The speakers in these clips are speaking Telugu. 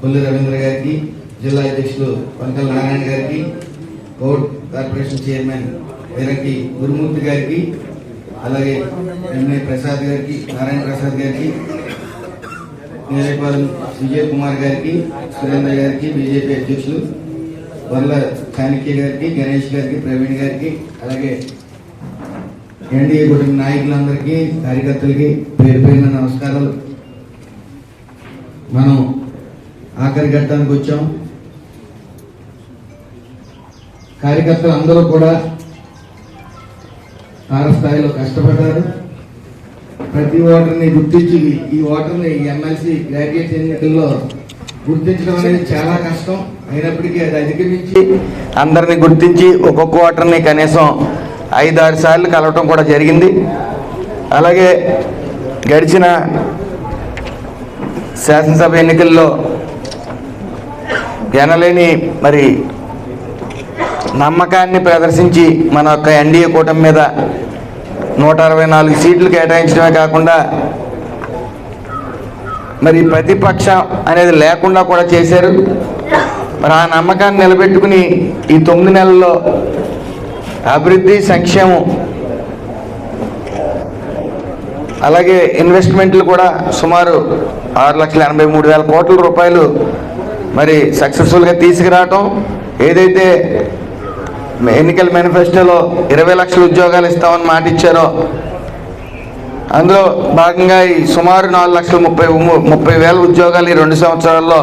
కొల్లి రవీంద్ర గారికి, జిల్లా అధ్యక్షులు పంకల్ నారాయణ గారికి, కోర్ట్ కార్పొరేషన్ చైర్మన్ వీరంకి గురుమూర్తి గారికి, అలాగే ఎంఏ ప్రసాద్ గారికి, నారాయణ ప్రసాద్ గారికి, నేరేపాలెం విజయ్ కుమార్ గారికి, సురేంద్ర గారికి, బీజేపీ అధ్యక్షులు వర్ల చాణక్య గారికి, గణేష్ గారికి, ప్రవీణ్ గారికి, అలాగే ఎన్డీఏ కుటుంబ నాయకులందరికీ, కార్యకర్తలకి పేరు పేరున నమస్కారాలు. మనం ఆఖరి ఘట్టానికి వచ్చాం. కార్యకర్తలు అందరూ కూడా తారస్థాయిలో కష్టపడ్డారు. ప్రతి ఓటర్ని గుర్తించి ఈ ఓటర్ని ఎమ్మెల్సీ గ్రాడ్యుయేట్ ఎన్నికల్లో గుర్తించడం అనేది చాలా కష్టం. అయినప్పటికీ అది అధిగమించి అందరినీ గుర్తించి ఒక్కొక్క ఓటర్ని కనీసం 5-6 సార్లు కలవటం కూడా జరిగింది. అలాగే గడిచిన శాసనసభ ఎన్నికల్లో ఎనలేని మరి నమ్మకాన్ని ప్రదర్శించి మన యొక్క ఎన్డీఏ కూటమి మీద 164 సీట్లు కేటాయించడమే కాకుండా మరి ప్రతిపక్షం అనేది లేకుండా కూడా చేశారు. మరి ఆ నమ్మకాన్ని నిలబెట్టుకుని ఈ 9 నెలల్లో అభివృద్ధి, సంక్షేమం, అలాగే ఇన్వెస్ట్మెంట్లు కూడా సుమారు 6,83,000 కోట్ల రూపాయలు మరి సక్సెస్ఫుల్గా తీసుకురావటం, ఏదైతే ఎన్నికల మేనిఫెస్టోలో 20 లక్షల ఉద్యోగాలు ఇస్తామని మాట ఇచ్చారో అందులో భాగంగా ఈ సుమారు 4,30,000 ఉద్యోగాలు ఈ 2 సంవత్సరాల్లో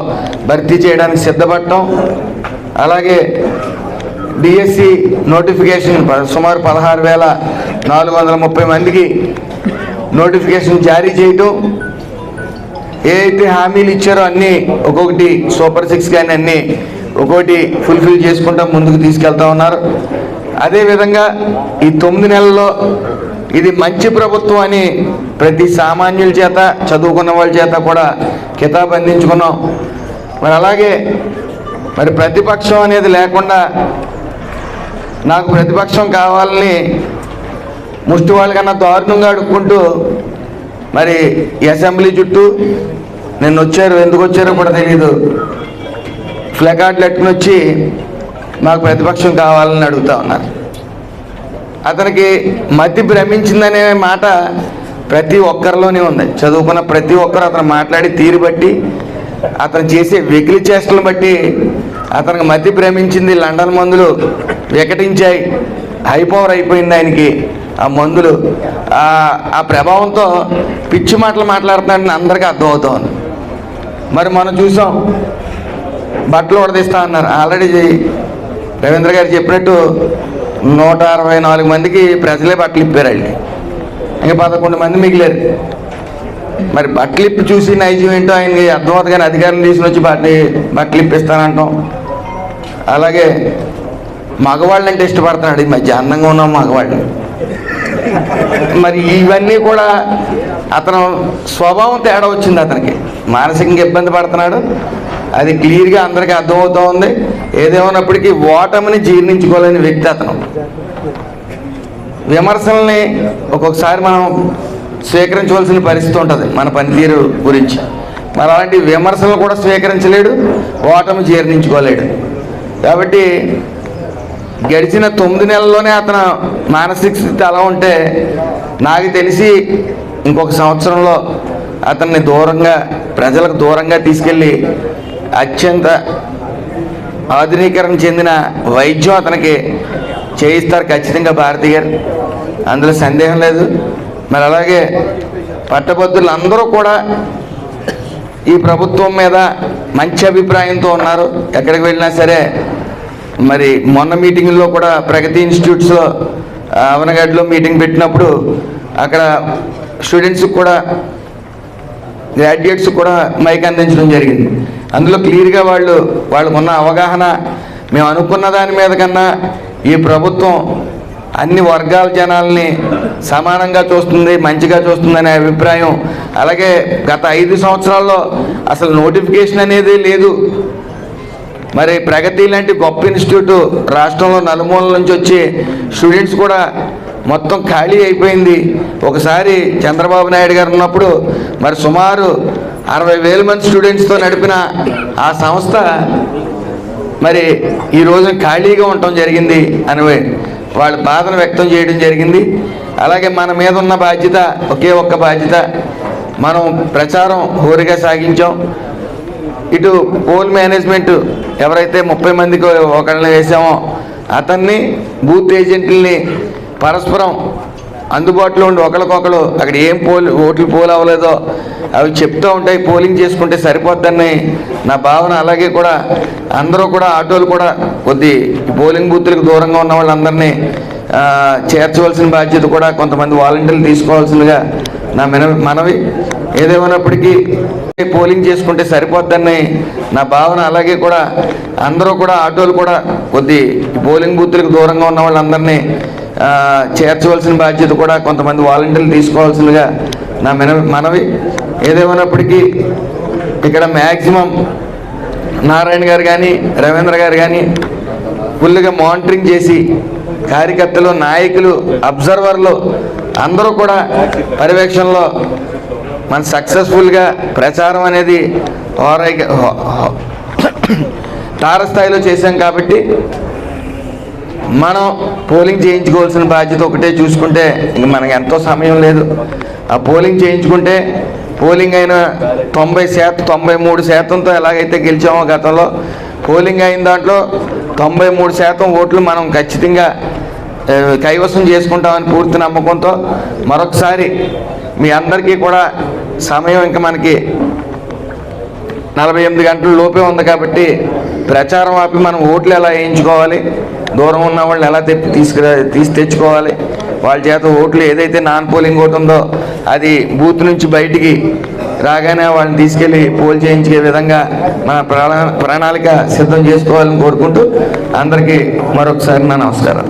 భర్తీ చేయడానికి సిద్ధపడటం, అలాగే డిఎస్సి నోటిఫికేషన్ సుమారు 16,430 మందికి నోటిఫికేషన్ జారీ చేయటం, ఏదైతే హామీలు ఇచ్చారో అన్నీ ఒక్కొక్కటి సూపర్ 6 కానీ అన్నీ ఒక్కొక్కటి ఫుల్ఫిల్ చేసుకుంటూ ముందుకు తీసుకెళ్తా ఉన్నారు. అదేవిధంగా ఈ 9 నెలల్లో ఇది మంచి ప్రభుత్వం అని ప్రతి సామాన్యుల చేత, చదువుకున్న వాళ్ళ చేత కూడా కితాబు అందించుకున్నాం. మరి అలాగే మరి ప్రతిపక్షం అనేది లేకుండా నాకు ప్రతిపక్షం కావాలని ముష్టి వాళ్ళకన్నా దారుణంగా అడుక్కుంటూ మరి అసెంబ్లీ చుట్టూ నిన్న వచ్చారు, ఎందుకు వచ్చారో కూడా తెలియదు, ఫ్లెకార్డులు ఎట్టుకుని వచ్చి మాకు ప్రతిపక్షం కావాలని అడుగుతా ఉన్నారు. అతనికి మతి భ్రమించిందనే మాట ప్రతి ఒక్కరిలోనే ఉంది. చదువుకున్న ప్రతి ఒక్కరు అతను మాట్లాడి తీరు బట్టి, అతను చేసే వెకిలి చేష్టలను బట్టి అతనికి మతి భ్రమించింది. లండన్ మందులు వికటించాయి, హైపవర్ అయిపోయింది ఆయనకి ఆ మందులు. ఆ ప్రభావంతో పిచ్చి మాటలు మాట్లాడుతున్నాడని అందరికీ అర్థమవుతోంది. మరి మనం చూసాం, బట్టలు ఉడదీస్తా అన్నారు. ఆల్రెడీ రవీంద్ర గారు చెప్పినట్టు 164 మందికి ప్రజలే బట్టలు ఇప్పారు. వాళ్ళకి ఇంకా 11 మంది మిగిలారు. మరి బట్టలు ఇప్పి చూసి నైజం ఏంటో ఆయనకి అర్థమవుతుంది. కానీ అధికారులు తీసుకుని వచ్చి బట్టలు ఇప్పిస్తానంటాం. అలాగే మగవాళ్ళు అంటే ఇష్టపడుతున్నాడు ఈ మధ్య, అందంగా ఉన్నాం మగవాళ్ళు. మరి ఇవన్నీ కూడా అతను స్వభావం తేడా వచ్చింది. అతనికి మానసికంగా ఇబ్బంది పడుతున్నాడు, అది క్లియర్గా అందరికీ అర్థమవుతూ ఉంది. ఏదేమన్నప్పటికీ ఓటమిని జీర్ణించుకోలేని వ్యక్తి అతను. విమర్శల్ని ఒక్కొక్కసారి మనం స్వీకరించవలసిన పరిస్థితి ఉంటుంది మన పనితీరు గురించి. మరి అలాంటి విమర్శలు కూడా స్వీకరించలేడు, ఓటమి జీర్ణించుకోలేడు. కాబట్టి గడిచిన 9 నెలల్లోనే అతను మానసిక స్థితి అలా ఉంటే నాకు తెలిసి ఇంకొక సంవత్సరంలో అతన్ని దూరంగా, ప్రజలకు దూరంగా తీసుకెళ్ళి అత్యంత ఆధునీకరణ చెందిన వైద్యం అతనికి చేయిస్తారు ఖచ్చితంగా భారతి గారు, అందులో సందేహం లేదు. మరి అలాగే పట్టభద్రులు అందరూ కూడా ఈ ప్రభుత్వం మీద మంచి అభిప్రాయంతో ఉన్నారు. ఎక్కడికి వెళ్ళినా సరే, మరి మొన్న మీటింగ్లో కూడా ప్రగతి ఇన్స్టిట్యూట్స్లో అవనగడ్డలో మీటింగ్ పెట్టినప్పుడు అక్కడ స్టూడెంట్స్కి కూడా, గ్రాడ్యుయేట్స్ కూడా మైక్ అందించడం జరిగింది. అందులో క్లియర్గా వాళ్ళకున్న అవగాహన, మేము అనుకున్న దాని మీద కన్నా ఈ ప్రభుత్వం అన్ని వర్గాల జనాల్ని సమానంగా చూస్తుంది, మంచిగా చూస్తుందనే అభిప్రాయం. అలాగే గత 5 సంవత్సరాల్లో అసలు నోటిఫికేషన్ అనేది లేదు. మరి ప్రగతి లాంటి గొప్ప ఇన్స్టిట్యూట్ రాష్ట్రంలో నలుమూలల నుంచి వచ్చి స్టూడెంట్స్ కూడా మొత్తం ఖాళీ అయిపోయింది. ఒకసారి చంద్రబాబు నాయుడు గారు ఉన్నప్పుడు మరి సుమారు 60,000 మంది స్టూడెంట్స్తో నడిపిన ఆ సంస్థ మరి ఈ రోజున ఖాళీగా ఉండటం జరిగింది అని వాళ్ళ బాధను వ్యక్తం చేయడం జరిగింది. అలాగే మన మీద ఉన్న బాధ్యత, ఒకే ఒక్క బాధ్యత, మనం ప్రచారం హోరుగా సాగించాం. ఇటు పోల్ మేనేజ్మెంట్ ఎవరైతే 30 మందికి ఒకళ్ళని వేసామో అతన్ని, బూత్ ఏజెంట్లని పరస్పరం అందుబాటులో ఉండి ఒకరికొకరు అక్కడ ఏం ఓట్లు పోల్ అవ్వలేదో అవి చెప్తూ ఉంటాయి, పోలింగ్ చేసుకుంటే సరిపోద్దని నా భావన. అలాగే కూడా అందరూ కూడా ఆటోలు కూడా కొద్ది పోలింగ్ బూత్లకు దూరంగా ఉన్న వాళ్ళందరినీ చేర్చవలసిన బాధ్యత కూడా కొంతమంది వాలంటీర్లు తీసుకోవాల్సిందిగా నా మనవి. ఏదేమైనప్పటికీ పోలింగ్ చేసుకుంటే సరిపోద్దని నా భావన. అలాగే కూడా అందరూ కూడా ఆటోలు కూడా కొద్ది పోలింగ్ బూత్లకు దూరంగా ఉన్న వాళ్ళందరినీ చేర్చవలసిన బాధ్యత కూడా కొంతమంది వాలంటీర్లు తీసుకోవాల్సిందిగా నా మనవి. ఏదేమైనప్పటికీ ఇక్కడ మ్యాక్సిమం నారాయణ గారు కానీ రవీంద్ర గారు కానీ ఫుల్గా మానిటరింగ్ చేసి కార్యకర్తలు, నాయకులు, అబ్జర్వర్లు అందరూ కూడా పర్యవేక్షణలో మన సక్సెస్ఫుల్గా ప్రచారం అనేది తారస్థాయిలో చేశాం. కాబట్టి మనం పోలింగ్ చేయించుకోవాల్సిన బాధ్యత ఒకటే చూసుకుంటే ఇంక మనకి ఎంతో సమయం లేదు. ఆ పోలింగ్ చేయించుకుంటే పోలింగ్ అయిన 93%తో ఎలాగైతే గెలిచామో గతంలో, పోలింగ్ అయిన దాంట్లో 93% ఓట్లు మనం ఖచ్చితంగా కైవసం చేసుకుంటామని పూర్తి నమ్మకంతో మరొకసారి మీ అందరికీ కూడా సమయం ఇంకా మనకి 48 గంటల లోపే ఉంది. కాబట్టి ప్రచారం ఆపి మనం ఓట్లు ఎలా వేయించుకోవాలి, దూరం ఉన్న వాళ్ళని ఎలా తెచ్చుకోవాలి, వాళ్ళ చేత ఓట్లు ఏదైతే నాన్ పోలింగ్ ఓటు ఉందో అది బూత్ నుంచి బయటికి రాగానే వాళ్ళని తీసుకెళ్ళి పోల్ చేయించే విధంగా మన ప్రణాళిక సిద్ధం చేసుకోవాలని కోరుకుంటూ అందరికీ మరొకసారి నా నమస్కారం.